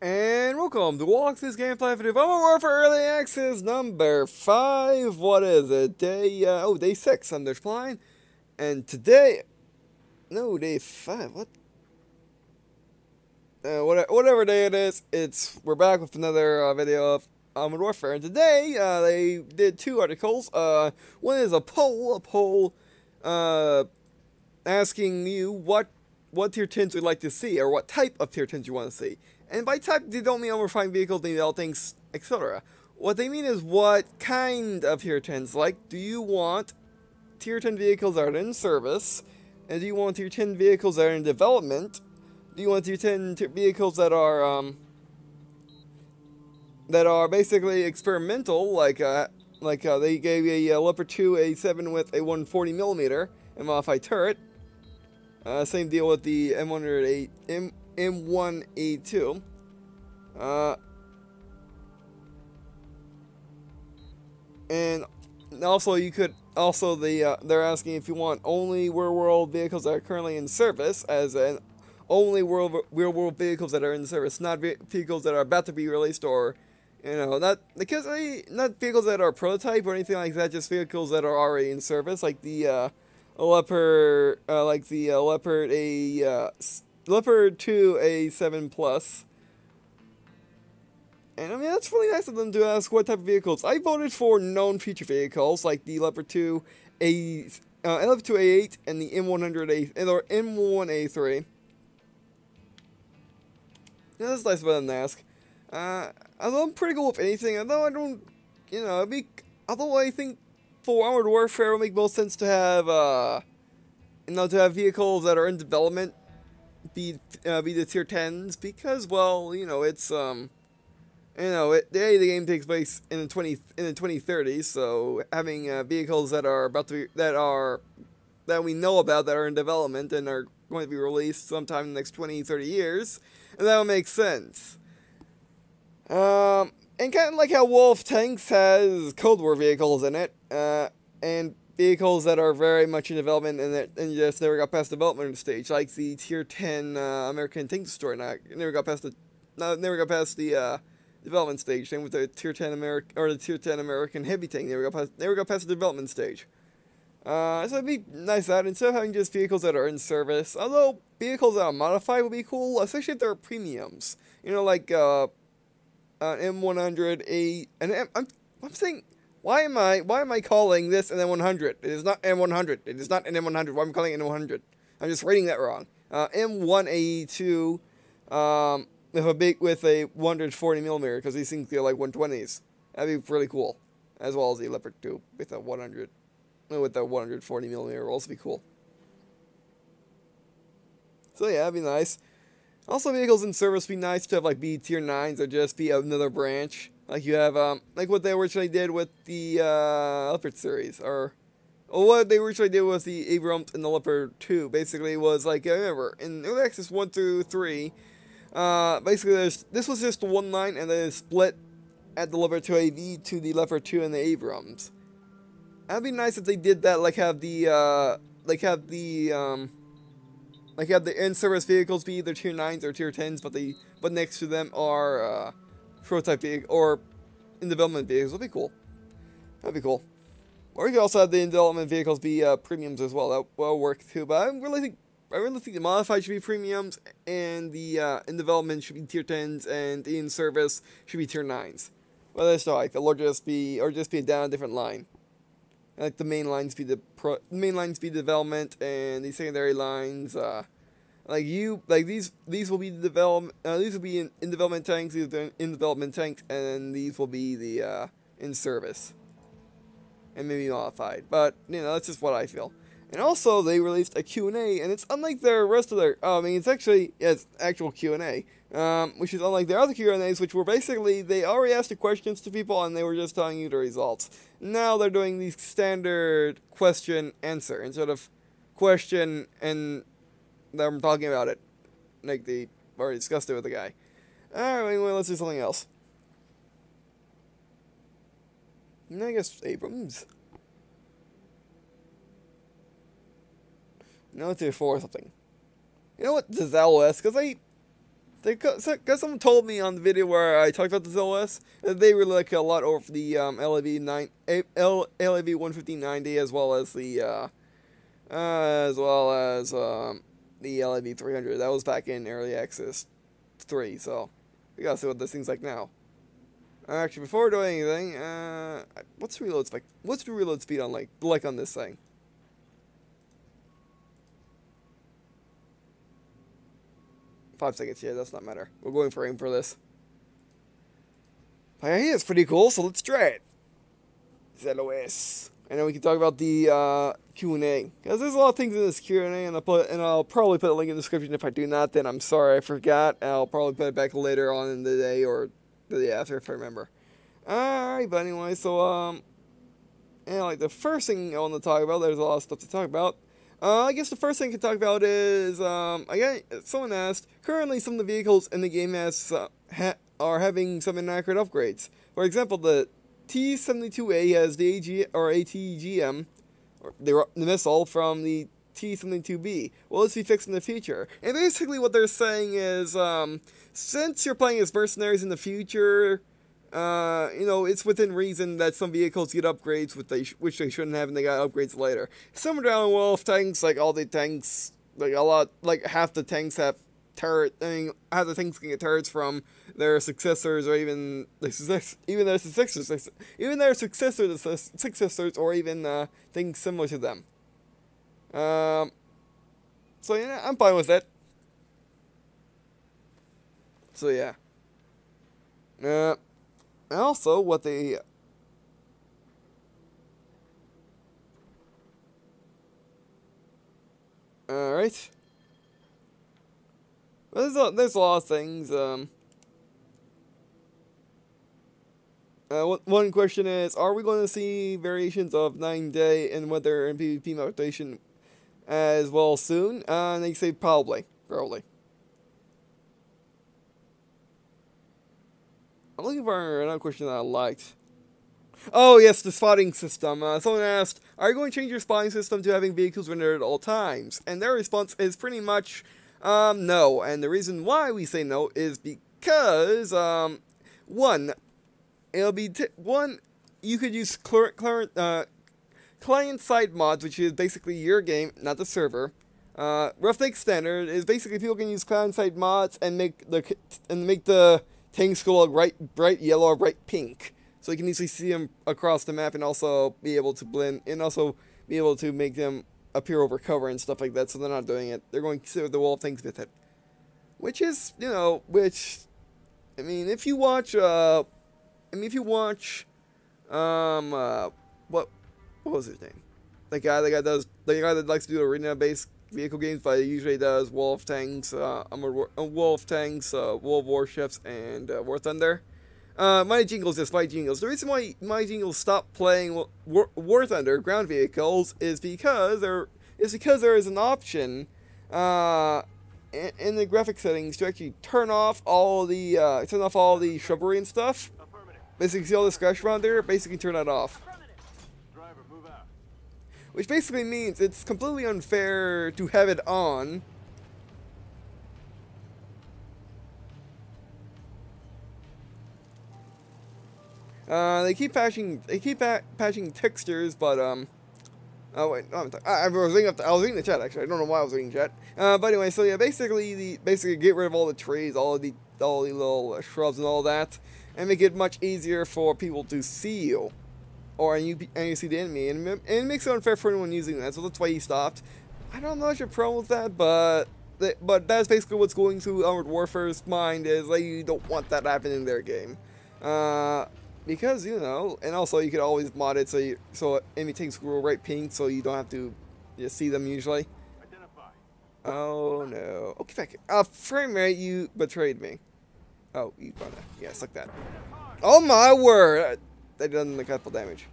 And welcome to Walk This Gameplay for Modern Warfare Early Access number 5. What is it? Day 6 on this line. And today, no, day 5, what? Whatever day it is, we're back with another video of Modern Warfare. And today, they did two articles. One is a poll, asking you what tier 10s you'd like to see, or what type of tier 10s you want to see. And by type, they don't mean unrefined vehicles, they mean all things, etc. What they mean is what kind of tier 10s. Like, do you want tier 10 vehicles that are in service? And do you want tier 10 vehicles that are in development? Do you want tier 10 vehicles that are basically experimental, like they gave a Leopard 2 A7 with a 140mm and modified turret. Same deal with the M1A2. And also they're asking if you want only real world vehicles that are currently in service, as in only real world vehicles that are in service, not vehicles that are about to be released, or not vehicles that are prototype or anything like that, just vehicles that are already in service, like the Leopard, Leopard 2 A7 Plus. And I mean, that's really nice of them to ask what type of vehicles. I voted for known feature vehicles like the Leopard 2 Leopard 2 A8 and the M1A3. Yeah, that's nice of them to ask. Although I'm pretty cool with anything, although I don't, although I think for Armored Warfare it would make most sense to have, vehicles that are in development be the tier 10s, because, well, the game takes place in the 2030s, so having vehicles that are that we know about, that are in development and are going to be released sometime in the next 20-30 years, and that would make sense. And kind of like how Wolf Tanks has Cold War vehicles in it, and vehicles that are very much in development and just never got past the development stage, like the Tier 10 American Tank Destroyer. Never got past the development stage. Same with the Tier 10 American Heavy Tank. Never got past the development stage. So it'd be nice that instead of having just vehicles that are in service, although vehicles that are modified would be cool, especially if they're premiums. Like M100 I'm saying, why am I calling this an M100? It is not M100. It is not an M100. Why am I calling it an M100? I'm just reading that wrong. M1A2 with a 140mm, because these things feel like 120s. That'd be really cool. As well as the Leopard 2 with a 140mm will also be cool. So yeah, that'd be nice. Also, vehicles in service would be nice to have, like, be tier 9s or just be another branch. Like you have, like what they originally did with the Leopard series, or what they originally did with the Abrams and the Leopard 2. Basically, was like, remember, in Early Access 1 through 3, basically this was just one line, and then it split at the Leopard 2 AV to the Leopard 2 and the Abrams. That'd be nice if they did that, like have the in-service vehicles be either tier 9s or tier 10s, but next to them are prototype vehicles or in development vehicles. That'd be cool. That'd be cool. Or you could also have the in development vehicles be premiums as well. That will work too. But I really think the modified should be premiums, and the in development should be tier 10s, and in service should be tier 9s. Well, that's not like, or just be down a different line. Like the main lines be development, and the secondary lines, these will be the development. These will be in development tanks. These are in development tanks, and these will be the in service, and maybe modified. But that's just what I feel. And also, they released a Q&A, and it's unlike their rest of their. It's actual Q&A, which is unlike their other Q&As, which were basically they already asked the questions to people, and they were just telling you the results. Now they're doing the standard question answer instead of question and them talking about it, like they already discussed it with the guy. Alright, anyway, let's do something else. I guess Abrams. No, let's do 4 or something. You know what? The Zhalo-S, because Because someone told me on the video where I talked about the Zhalo-S that they really like a lot over the LAV 15090 as well as the LAV 300. That was back in early access 3. So we gotta see what this thing's like now. Actually, before doing anything, what's the reload spec? What's the reload speed on like on this thing? Five seconds, yeah, does not matter. We're going for aim for this. But yeah, it's pretty cool, so let's try it. Zhalo-S. And then we can talk about the Q&A. Because there's a lot of things in this Q&A, and I'll probably put a link in the description. If I do not, then I'm sorry, I forgot. And I'll probably put it back later on in the day or the day after if I remember. Alright, but anyway, so, and like the first thing I want to talk about, there's a lot of stuff to talk about. I guess the first thing I can talk about is, again, someone asked, currently some of the vehicles in the game are having some inaccurate upgrades. For example, the T-72A has the ATGM, or the missile, from the T-72B. Will this be fixed in the future? And basically what they're saying is, since you're playing as mercenaries in the future, you know, it's within reason that some vehicles get upgrades which they shouldn't have, and they got upgrades later. Similar to Wolf tanks, like all the tanks, like half the tanks have turret. I mean, half the tanks can get turrets from their successors, or even their successors, or even things similar to them. So yeah, I'm fine with that. So yeah. And also, what they... Alright. Well, there's a lot of things. One question is, are we going to see variations of 9-day and weather and PvP rotation as well soon? And they say probably. I'm looking for another question that I liked. Oh, yes, the spotting system. Someone asked, are you going to change your spotting system to having vehicles rendered at all times? And their response is pretty much, no. And the reason why we say no is because, one, you could use client-side mods, which is basically your game, not the server. Roughneck Standard is basically people can use client-side mods and make the tanks go like bright yellow or bright pink, so you can easily see them across the map, and also be able to blend, and also be able to make them appear over cover and stuff like that. So they're not doing it; they're going to sit with the wall of things with it, which is, you know, I mean, if you watch, what was his name? The guy that likes to do arena-based vehicle games, but he usually does Wall of Tanks, Wall of Warships, and War Thunder. Mighty Jingles is Mighty Jingles. The reason why Mighty Jingles stopped playing War Thunder ground vehicles is because there is an option in the graphic settings to actually turn off all the shrubbery and stuff. Basically, see all the scratch around there. Basically, turn that off. Which basically means it's completely unfair to have it on. They keep patching textures, but oh wait, no, I was reading the chat actually. I don't know why I was reading chat. But anyway, so yeah, basically get rid of all the trees, all the little shrubs and all that, and make it much easier for people to see you. And you see the enemy, and it makes it unfair for anyone using that, so that's why he stopped. I don't know if your problem with that, but that's basically what's going through Armored Warfare's mind, is like, you don't want that happening in their game. Because, you know, and also you could always mod it so enemy tanks go right pink, so you don't have to just see them usually. Oh no. Okay, back here. Frame rate, you betrayed me. Oh, you gonna, yes, like that. Oh my word! That done a couple damage.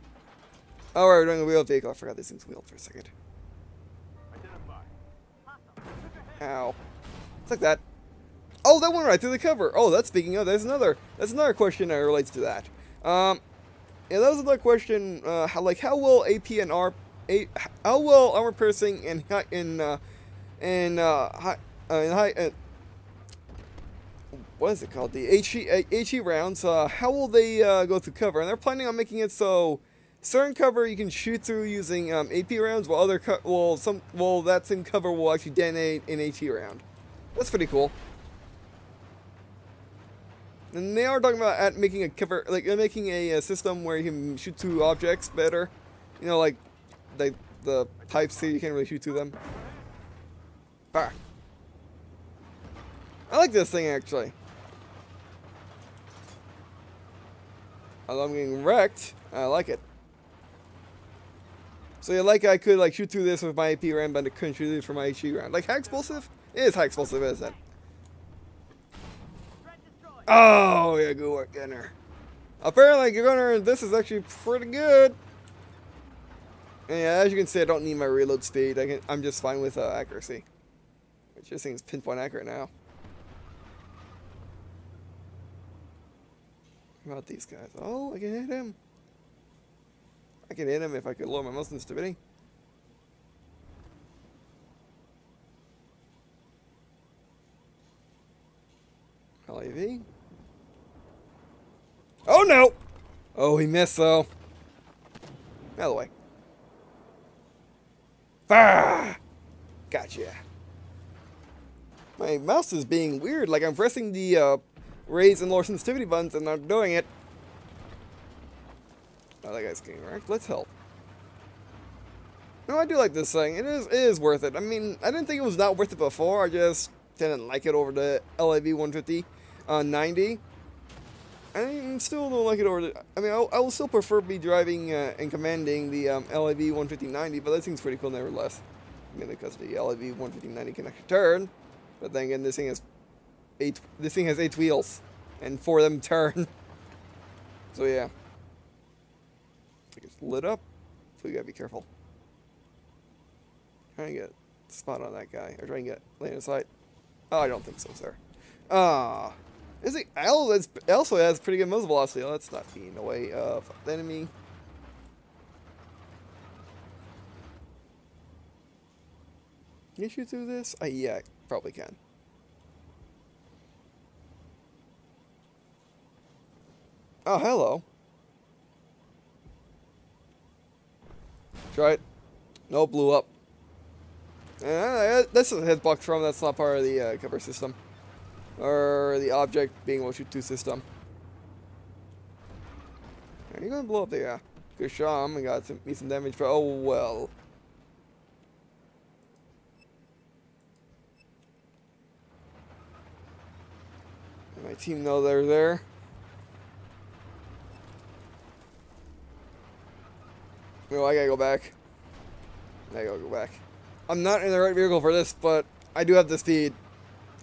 Oh, right, we're doing a wheeled vehicle. I forgot this thing's wheeled for a second. Ow. It's like that. Oh, that went right through the cover. Oh, that's speaking of, that's another question that relates to that. Yeah, that was another question. How will how will armor piercing what is it called? The HE rounds. How will they go through cover? And they're planning on making it so certain cover you can shoot through using AP rounds, while other that same cover will actually detonate an HE round. That's pretty cool. And they are talking about making a cover, like making a system where you can shoot through objects better. You know, like the pipes here, you can't really shoot through them. Ah. I like this thing actually. Although I'm getting wrecked, I like it. So yeah, like I could like shoot through this with my AP round, but I couldn't shoot it for my HE round. Like high explosive? It is high explosive, isn't it? Oh yeah, good work, Gunner. Apparently, Gunner, this is actually pretty good. And yeah, as you can see, I don't need my reload speed. I'm just fine with accuracy. Which just seems pinpoint accurate now. What about these guys? Oh, I can hit him. I can hit him if I could lower my muscle sensitivity. LAV. Oh no! Oh, he missed though. Out of the way. Ah! Gotcha. My mouse is being weird. Like I'm pressing the raise and lower sensitivity buttons and not doing it. Oh, that guy's getting wrecked. Let's help. No, I do like this thing. It is worth it. I mean, I didn't think it was not worth it before. I just didn't like it over the LAV 150 90. I still don't like it over the... I mean, I will still prefer be driving and commanding the LAV 150 90, but that seems pretty cool nevertheless. I mean, because the LAV 150 90 can actually turn, but then again, this thing has 8 wheels, and 4 of them turn. So yeah. It's lit up, so you gotta be careful. Trying to get a spot on that guy, or trying to get lane of sight. Oh, I don't think so, sir. Is it also has pretty good muzzle velocity. Let's not be in the way of the enemy. Can you shoot through this? Yeah, probably can. Oh, hello. Try it. No, blew up. That's a hitbox from. That's not part of the cover system. Or the object being able to shoot through system. Are you gonna blow up there? Yeah. Good shot. I got some damage, but oh well. My team know they're there. No, I gotta go back. I gotta go back. I'm not in the right vehicle for this, but I do have the speed.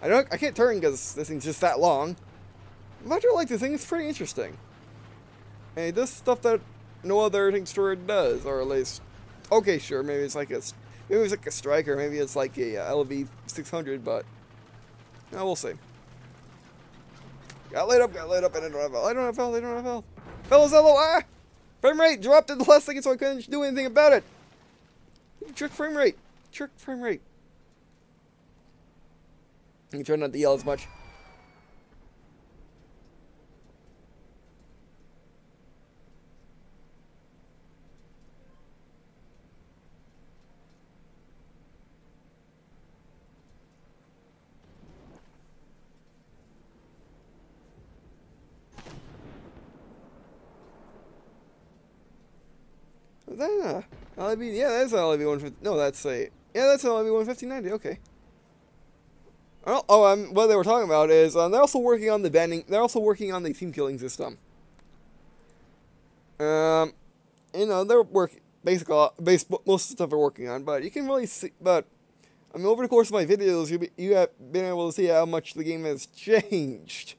I can't turn because this thing's just that long. But I do like this thing. It's pretty interesting. And it does stuff that no other tank destroyer does, or at least, okay, sure, maybe it's like a striker, maybe it's like a LV 600, but no, we'll see. Got lit up, and I don't have health. I don't have health. Fellas, hello, frame rate dropped in the last second, so I couldn't do anything about it. Trick frame rate. You try not to yell as much. Is that LAV? Yeah, that's an LAV 150. No, that's a... Yeah, that's an LAV 150 90. Okay. What they were talking about is they're also working on the banding. They're also working on the team killing system. You know, they're working most of the stuff they're working on, but you can really see. But I mean, over the course of my videos, you have been able to see how much the game has changed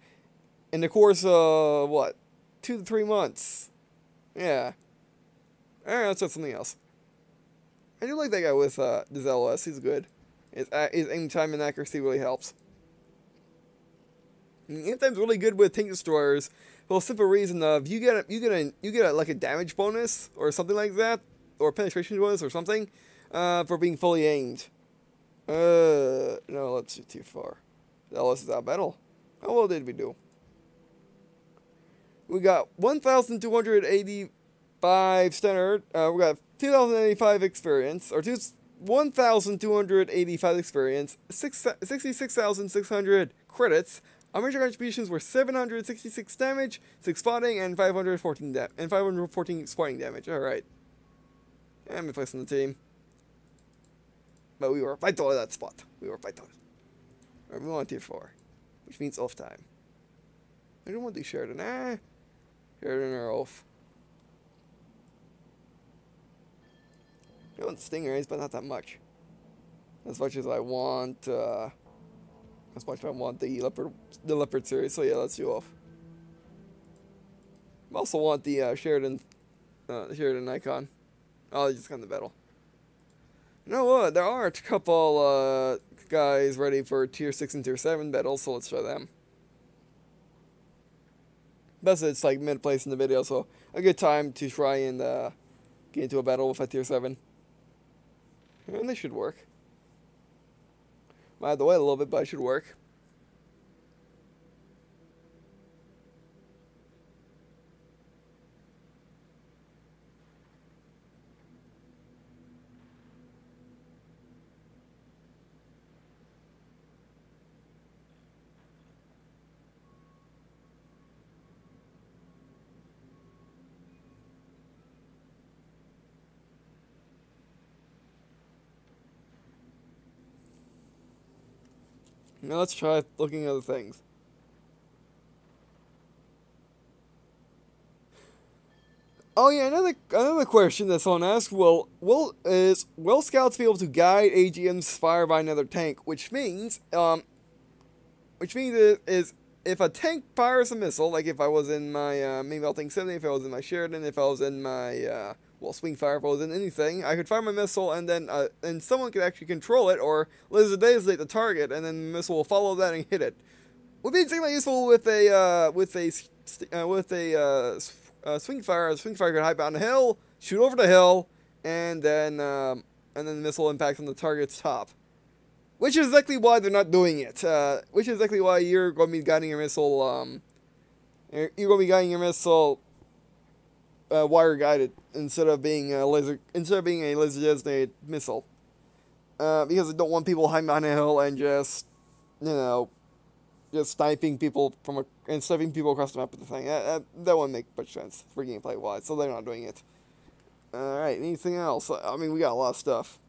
in the course of what, 2 to 3 months. Yeah. Alright, let's try something else. I do like that guy with the Zhalo-S. He's good. His aim time and accuracy really helps. Aim time's really good with tank destroyers for the simple reason of you get like a damage bonus or something like that, or penetration bonus or something, for being fully aimed. No, let's do too far. Zhalo-S is out of battle. How well did we do? We got 1,285 standard. We got 2,085 experience, or 1,285 experience, 66,600 credits. Our major contributions were 766 damage, 6 spotting, and 514 spotting damage. All right. And we placed on the team. But we were vital at that spot. We were vital. Alright, we want tier 4, which means off time. I don't want to do Sheridan. Sheridan or off. I want Stingrays, but not that much. As much as I want, the leopard series. So yeah, let's do off. I also want the Sheridan icon. Oh, just got in the battle. You know what? There are a couple guys ready for tier 6 and tier 7 battles, so let's try them. Best it's like mid-place in the video, so a good time to try and get into a battle with a tier 7. And they should work. Might have to wait a little bit, but it should work. Now let's try looking at other things. Oh yeah, another question that someone asked: Will scouts be able to guide AGMs fired by another tank? Which means is if a tank fires a missile, like if I was in my maybe I'll think 70, if I was in my Sheridan, if I was in my swing fire, if I was in anything, I could fire my missile and then someone could actually control it or laser designate the target, and then the missile will follow that and hit it. Would be extremely useful with a swing fire. A swing fire could hide behind a hill, shoot over the hill, and then the missile impacts on the target's top. Which is exactly why they're not doing it. Which is exactly why you're going to be guiding your missile. You're going to be guiding your missile wire guided instead of being a laser designated missile. Because they don't want people hiding behind a hill and just sniping people sniping people across the map with the thing. That wouldn't make much sense for gameplay wise. So they're not doing it. All right. Anything else? I mean, we got a lot of stuff.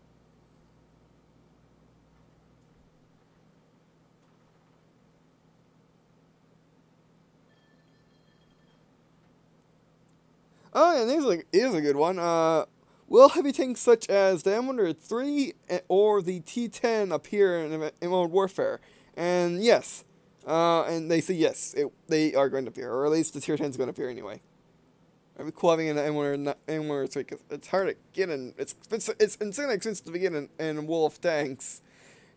Oh, and here's a good one. Will heavy tanks such as the M103 or the T10 appear in Modern Warfare? And yes. And they say yes, they are going to appear, or at least the tier 10 is going to appear anyway. It'd be cool having an M103 because it's hard to get in. It's insanely expensive to get in Wolf tanks.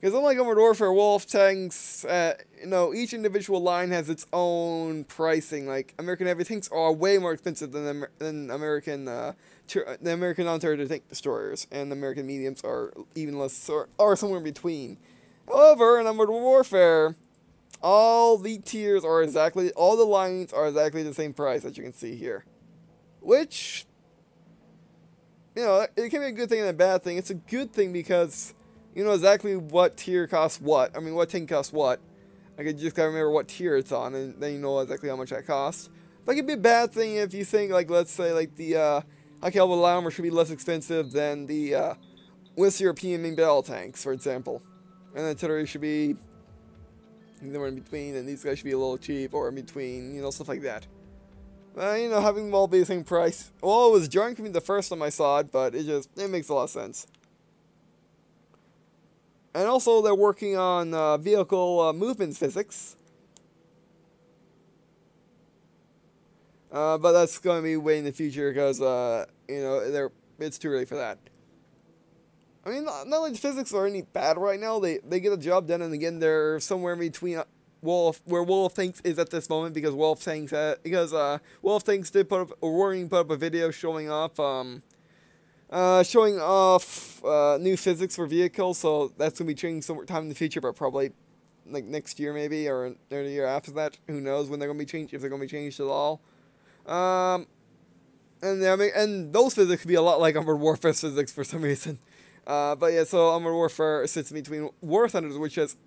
Because unlike Modern Warfare, Wolf tanks, each individual line has its own pricing. Like American heavy tanks are way more expensive than American non-turret tank destroyers, and the American mediums are even less, or somewhere in between. However, in Modern Warfare, all the lines are exactly the same price, as you can see here. Which, it can be a good thing and a bad thing. It's a good thing because you know exactly what tier costs what. I mean, what tank costs what. I could just gotta remember what tier it's on, and then you know exactly how much that costs. But it could be a bad thing if you think, like, let's say, like, the high caliber armor should be less expensive than the West European main battle tanks, for example. And the artillery should be somewhere in between, and these guys should be a little cheap, or in between, stuff like that. Having them all be the same price. Well, it was jarring for me the first time I saw it, but it makes a lot of sense. And also, they're working on vehicle movement physics. But that's going to be way in the future because, it's too early for that. I mean, not like the physics are any bad right now. They get the job done, and again, they're somewhere in between where Wolf Tanks is at this moment because Wolf Tanks did put up a video showing off new physics for vehicles. So that's gonna be changing some time in the future, but probably like next year maybe, or the year after that. Who knows when they're gonna be changed, if they're gonna be changed at all. And I mean, and those physics could be a lot like Armored Warfare physics for some reason. But yeah, so Armored Warfare sits between War Thunders, which has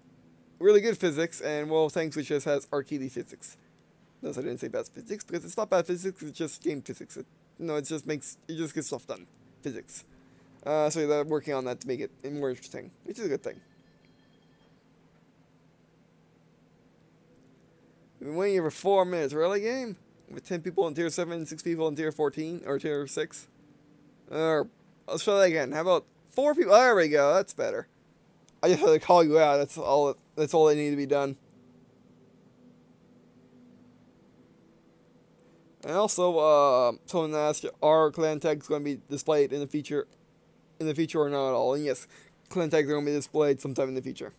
really good physics, and World of Tanks, which just has arcadey physics. Notice I didn't say bad physics, because it's not bad physics, it's just game physics. It just gets stuff done. Physics. So they're working on that to make it more interesting, which is a good thing. We've been waiting here for 4 minutes. Really, game? With 10 people in tier 7, 6 people in tier 14, or tier 6? Let's try that again. How about 4 people? There we go, that's better. I just had to call you out, that's all that needed to be done. And also, someone asked, are clan tags going to be displayed in the future or not at all? And yes, clan tags are going to be displayed sometime in the future.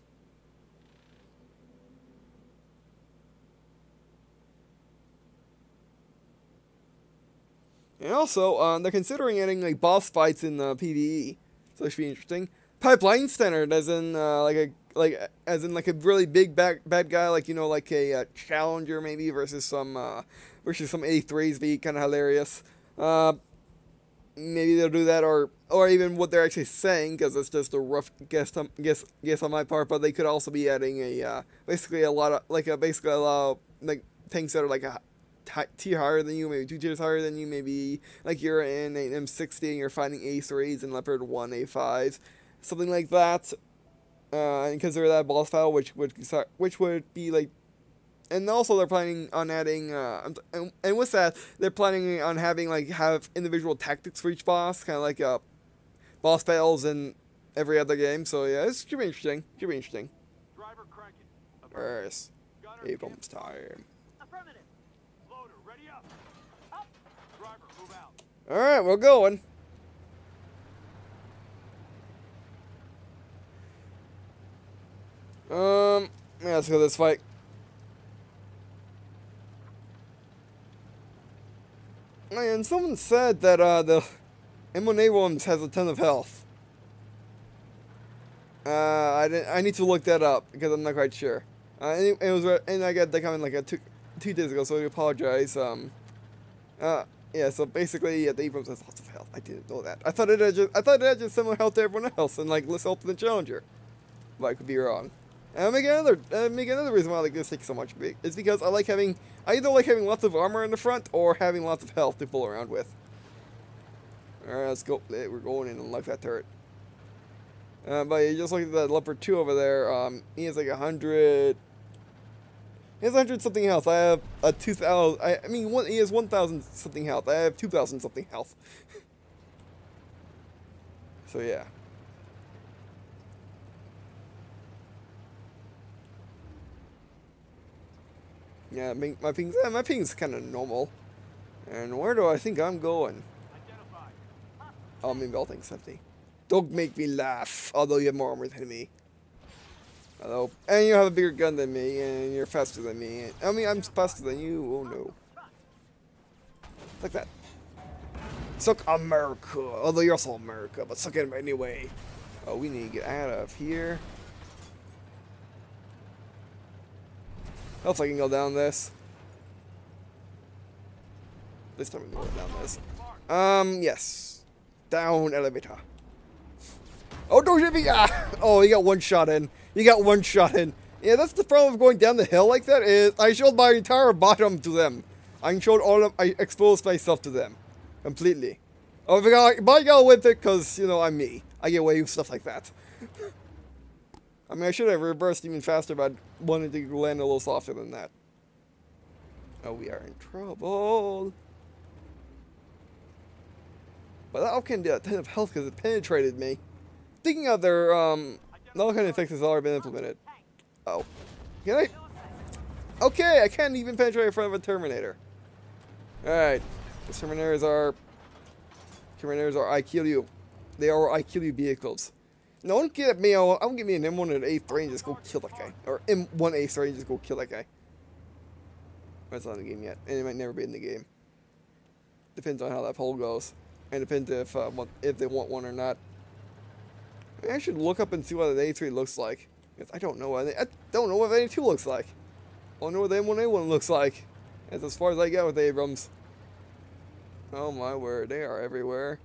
And also, they're considering adding like boss fights in PvE, so it should be interesting. Pipeline standard, as in like a really big bad guy, like like a challenger maybe versus some A3s, be kind of hilarious. Maybe they'll do that, or even what they're actually saying, because it's just a rough guess on my part. But they could also be adding basically a lot of tanks that are like a tier higher than you, maybe 2 tiers higher than you, maybe like you're in an M60 and you're fighting A3s and Leopard 1 A5s, something like that. And consider that boss battle, which would be like. And also they're planning on adding, and with that, they're planning on have individual tactics for each boss, kind of like boss battles in every other game. So yeah, it should be interesting. Driver crank it. Yes. Abrams time. Affirmative. Loader, ready up. Up. Driver, move out. All right, we're going. Yeah, let's go this fight. And someone said that the M1 Abrams has a ton of health. I need to look that up because I'm not quite sure. And I got that comment like 2 days ago, so I apologize. Yeah, so basically, yeah, the Abrams has lots of health. I didn't know that. I thought it had just similar health to everyone else, and like less health to the Challenger. But I could be wrong. And I'll make another reason why I like this thing so much. It's because I either like having lots of armor in the front or having lots of health to fool around with. Alright, let's go. We're going in and unlock that turret. But you just look at that Leopard 2 over there. He has like 100. He has 100 something health. I have a 2,000. He has 1,000 something health. I have 2,000 something health. So yeah. Yeah, my ping's kind of normal. And where do I think I'm going? Oh, maybe I'll think 70. Don't make me laugh, although you have more armor than me. Hello. And you have a bigger gun than me, and you're faster than me. I'm faster than you. Oh no. Like that. Suck America. Although you're also America, but suck it anyway. Oh, we need to get out of here. Hopefully I can go down this. This time we can go down this. Yes. Down elevator. Oh, don't hit me! Ah! Oh, you got one shot in. Yeah, that's the problem of going down the hill like that, is I showed my entire bottom to them. I exposed myself to them. Completely. Oh, but I got away with it because, I'm me. I get away with stuff like that. I should have reversed even faster, but I wanted to land a little softer than that. Oh, we are in trouble. But that can do a ton of health because it penetrated me. Thinking of their, no kind of fix has already been implemented. Oh. Can I? Okay, I can't even penetrate in front of a Terminator. Alright. The Terminators are IQU. They are IQU vehicles. No, don't get me. I won't give me an M1 and an A3 and just go kill that guy. Or M1 A3 and just go kill that guy. That's not in the game yet. And it might never be in the game. Depends on how that poll goes. And depends if they want one or not. I should look up and see what an A3 looks like. Because I don't know what A2 looks like. I don't know what the M1A1 looks like. That's as far as I get with Abrams. Oh my word, they are everywhere.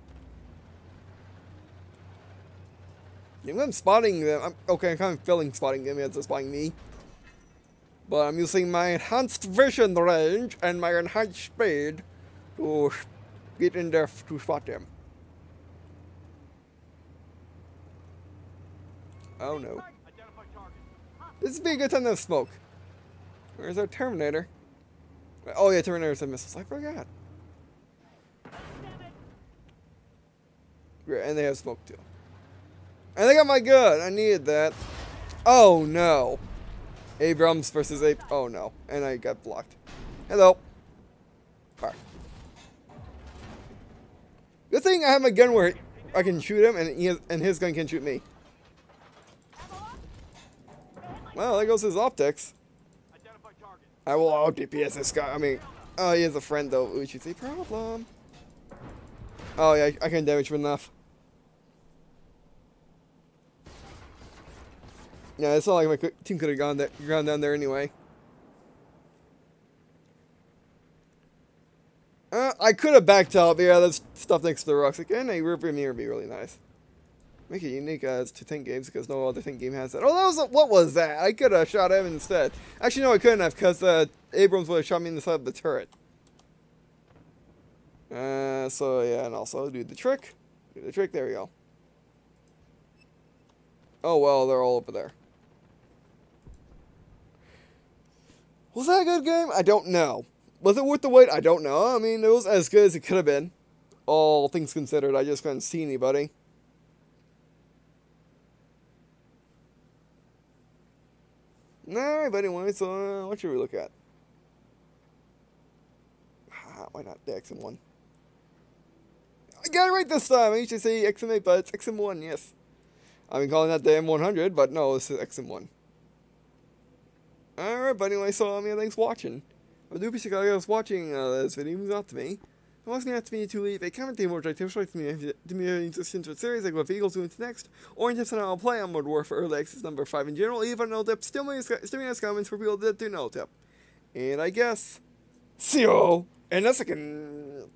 I'm spotting them. I'm kind of feeling spotting them as they're spotting me. But I'm using my enhanced vision range and my enhanced speed to get in there to spot them. Oh no. This would be a good time to smoke. Where's our Terminator? Oh yeah, Terminators have missiles. I forgot. Great, and they have smoke too. And they got my gun. I needed that. Oh no. Abrams versus oh no. And I got blocked. Hello. Alright. Good thing I have my gun where I can shoot him and his gun can shoot me. Well, there goes his optics. I will out DPS this guy. I mean, oh, he has a friend though, which is a problem. Oh yeah, I can't damage him enough. Yeah, it's not like my team could have gone down there anyway. I could have backed up. Yeah, there's stuff next to the rocks. Again, a rear mirror would be really nice. Make it unique as to tank games because no other tank game has that. Oh, that was what was that? I could have shot him instead. Actually, no, I couldn't have because Abrams would have shot me in the side of the turret. So yeah, and also do the trick. Do the trick. There we go. Oh well, they're all over there. Was that a good game? I don't know. Was it worth the wait? I don't know. I mean, it was as good as it could have been. All things considered, I just couldn't see anybody. Alright, but anyway, so what should we look at? Why not the XM1? I got it right this time! I usually say XM8, but it's XM1, yes. I've been calling that the M100, but no, this is XM1. Alright, but anyway, so thanks for watching. I do appreciate you guys watching this video. It means a lot to me. It was going to me to leave a comment to more directive choice to me into a series like what vehicles doing next, or in tips on how I'll play on Modern Warfare Early Access number 5 in general. Even no tip, still make us comments for people that do know tip. And I guess, see you in a second.